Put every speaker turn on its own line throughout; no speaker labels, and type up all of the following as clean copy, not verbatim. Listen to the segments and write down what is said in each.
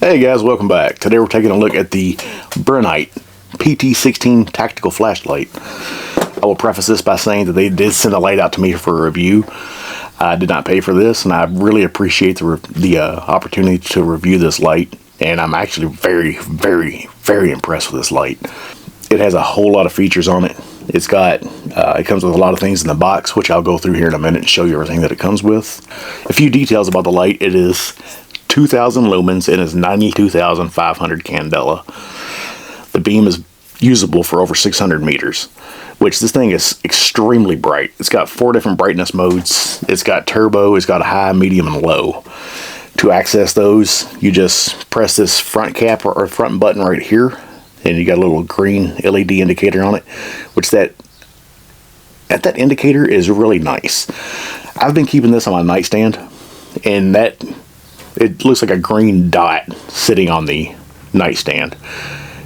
Hey guys, welcome back. Today we're taking a look at the Brinyte PT16 tactical flashlight. I will preface this by saying that they did send a light out to me for a review. I did not pay for this, and I really appreciate the opportunity to review this light. And I'm actually very impressed with this light. It has a whole lot of features on it. It's got, it comes with a lot of things in the box, which I'll go through here in a minute and show you everything that it comes with. A few details about the light. It is 2,000 lumens and is 92,500 candela. The beam is usable for over 600 meters, which this thing is extremely bright. It's got 4 different brightness modes. It's got turbo, it's got high, medium, and low. To access those, you just press this front cap or front button right here, and you got a little green LED indicator on it, which that indicator is really nice. I've been keeping this on my nightstand, and it looks like a green dot sitting on the nightstand.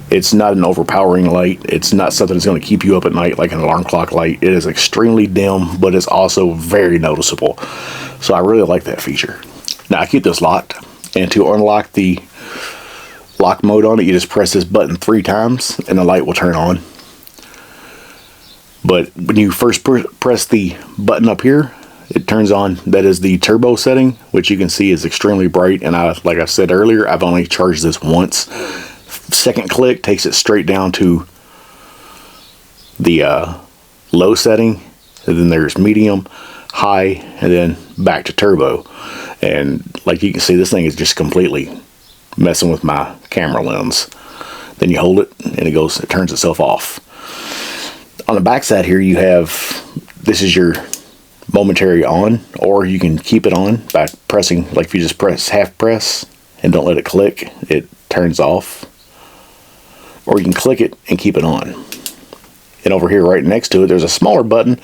It's not an overpowering light. It's not something that's going to keep you up at night like an alarm clock light. It is extremely dim, but it's also very noticeable. So I really like that feature. Now I keep this locked, and to unlock the lock mode on it, you just press this button 3 times and the light will turn on. But when you first press the button up here, it turns on. That is the turbo setting, which you can see is extremely bright, and like I said earlier, I've only charged this once. Second click takes it straight down to the low setting, and then there's medium, high, and then back to turbo. And like you can see, this thing is just completely messing with my camera lens. Then you hold it and it turns itself off. On the back side here, you have, this is your momentary on, or you can keep it on by pressing, like if you just press half press and don't let it click, it turns off. Or you can click it and keep it on. And over here right next to it, there's a smaller button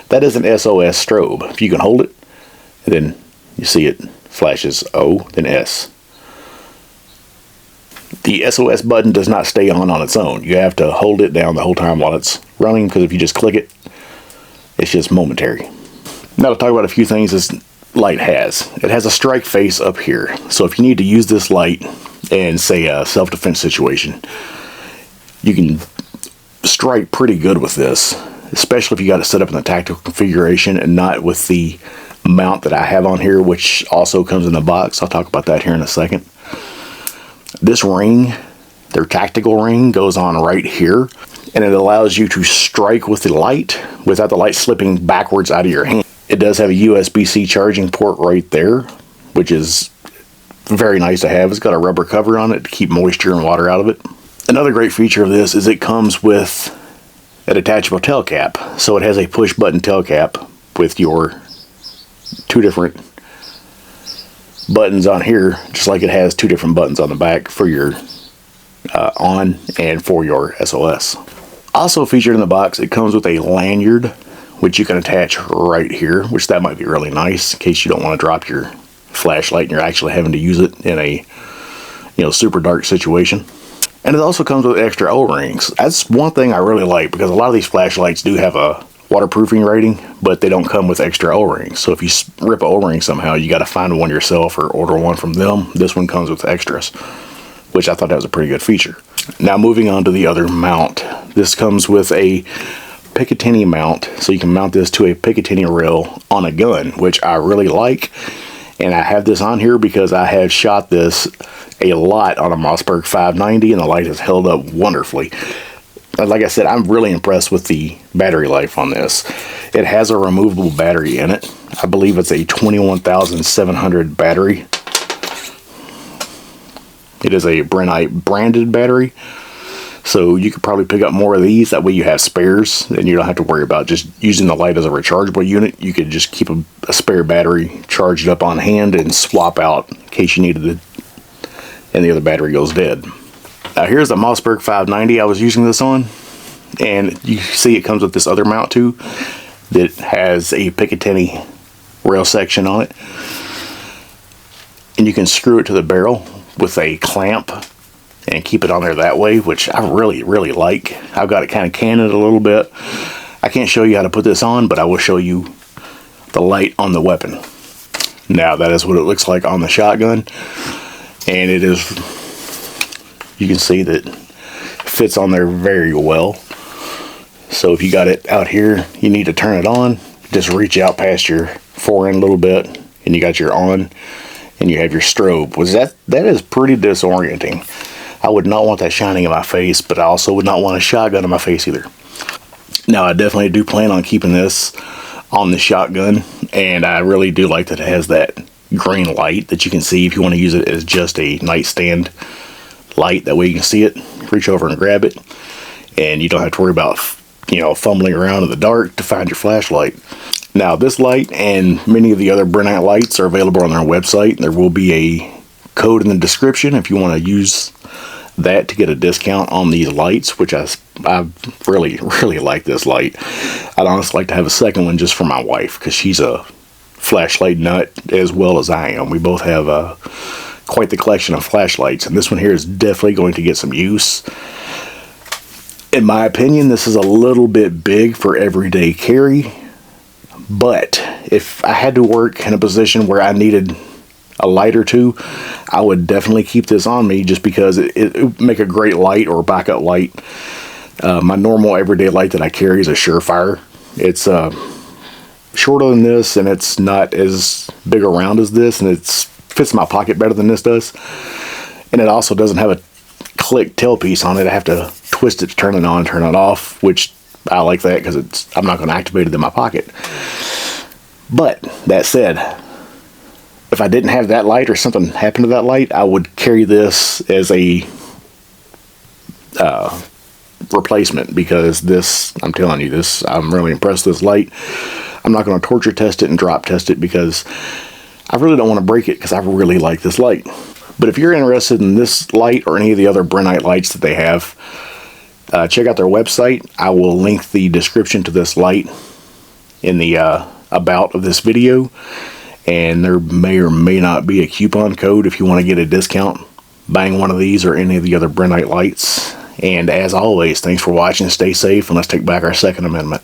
that is an SOS strobe. If you can hold it, and then you see it flashes O, then S. The SOS button does not stay on its own. You have to hold it down the whole time while it's running, because if you just click it, it's just momentary. Now to talk about a few things this light has. It has a strike face up here. So if you need to use this light in, say, a self-defense situation, you can strike pretty good with this, especially if you got it set up in the tactical configuration and not with the mount that I have on here, which also comes in the box. I'll talk about that here in a second. This ring, their tactical ring, goes on right here, and it allows you to strike with the light without the light slipping backwards out of your hand. It does have a USB-C charging port right there, which is very nice to have. It's got a rubber cover on it to keep moisture and water out of it. Another great feature of this is it comes with a detachable tail cap. So it has a push button tail cap with your 2 different buttons on here, just like it has 2 different buttons on the back for your on and for your SOS. Also featured in the box, it comes with a lanyard, which you can attach right here, which that might be really nice in case you don't want to drop your flashlight and you're actually having to use it in a super dark situation. And it also comes with extra O-rings. That's one thing I really like, because a lot of these flashlights do have a waterproofing rating, but they don't come with extra O-rings. So if you rip an O-ring somehow, you got to find one yourself or order one from them. This one comes with extras, which I thought that was a pretty good feature. Now moving on to the other mount. This comes with a Picatinny mount, so you can mount this to a Picatinny rail on a gun, which I really like. And I have this on here because I have shot this a lot on a Mossberg 590, and the light has held up wonderfully. Like I said, I'm really impressed with the battery life on this. It has a removable battery in it. I believe it's a 21,700 battery. It is a Brinyte branded battery. So you could probably pick up more of these. That way you have spares, and you don't have to worry about just using the light as a rechargeable unit. You could just keep a spare battery charged up on hand and swap out in case you needed it and the other battery goes dead. Now here's the Mossberg 590 I was using this on, and you see it comes with this other mount too that has a Picatinny rail section on it, and you can screw it to the barrel with a clamp and keep it on there that way, which I really like. I've got it kind of canted a little bit. I can't show you how to put this on, but I will show you the light on the weapon. Now that is what it looks like on the shotgun, and it is You can see that it fits on there very well. So if you got it out here, you need to turn it on, just reach out past your forend a little bit, and you got your on, and you have your strobe. That is pretty disorienting. I would not want that shining in my face, but I also would not want a shotgun in my face either. Now, I definitely do plan on keeping this on the shotgun, and I really do like that it has that green light that you can see if you want to use it as just a nightstand light. That way you can see it, reach over and grab it, and you don't have to worry about, you know, fumbling around in the dark to find your flashlight. Now, this light and many of the other Brinyte lights are available on their website. There will be a code in the description if you want to use that to get a discount on these lights, which I really like this light. I'd honestly like to have a second one just for my wife, because she's a flashlight nut as well as I am. We both have quite the collection of flashlights, and this one here is definitely going to get some use. In my opinion, this is a little bit big for everyday carry, but if I had to work in a position where I needed a light or two, I would definitely keep this on me, just because it would make a great light or backup light. My normal everyday light that I carry is a Surefire. It's shorter than this, and it's not as big around as this, and it fits in my pocket better than this does. And it also doesn't have a click tailpiece on it. I have to twist it to turn it on and turn it off, which I like that because I'm not going to activate it in my pocket. But that said, if I didn't have that light or something happened to that light, I would carry this as a replacement, because this, I'm telling you, this, I'm really impressed with this light. I'm not going to torture test it and drop test it because I really don't want to break it, because I really like this light. But if you're interested in this light or any of the other Brinyte lights that they have, check out their website. I will link the description to this light in the about of this video, and there may or may not be a coupon code if you want to get a discount buying one of these or any of the other Brinyte lights. And as always, thanks for watching. Stay safe, and let's take back our Second Amendment.